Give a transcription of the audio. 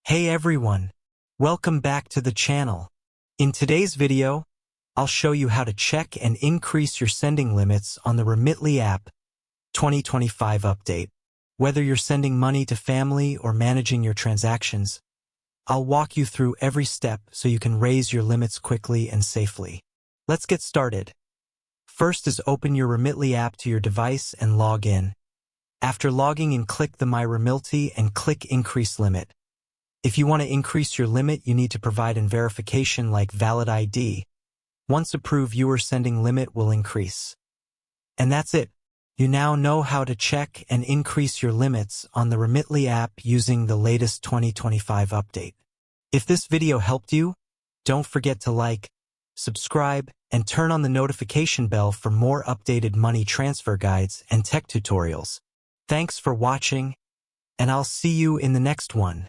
Hey everyone, welcome back to the channel. In today's video, I'll show you how to check and increase your sending limits on the Remitly app 2025 update. Whether you're sending money to family or managing your transactions, I'll walk you through every step so you can raise your limits quickly and safely. Let's get started. First is open your Remitly app to your device and log in. After logging in, click the My Remitly and click Increase Limit. If you want to increase your limit, you need to provide a verification like valid ID. Once approved, your sending limit will increase. And that's it. You now know how to check and increase your limits on the Remitly app using the latest 2025 update. If this video helped you, don't forget to like, subscribe, and turn on the notification bell for more updated money transfer guides and tech tutorials. Thanks for watching, and I'll see you in the next one.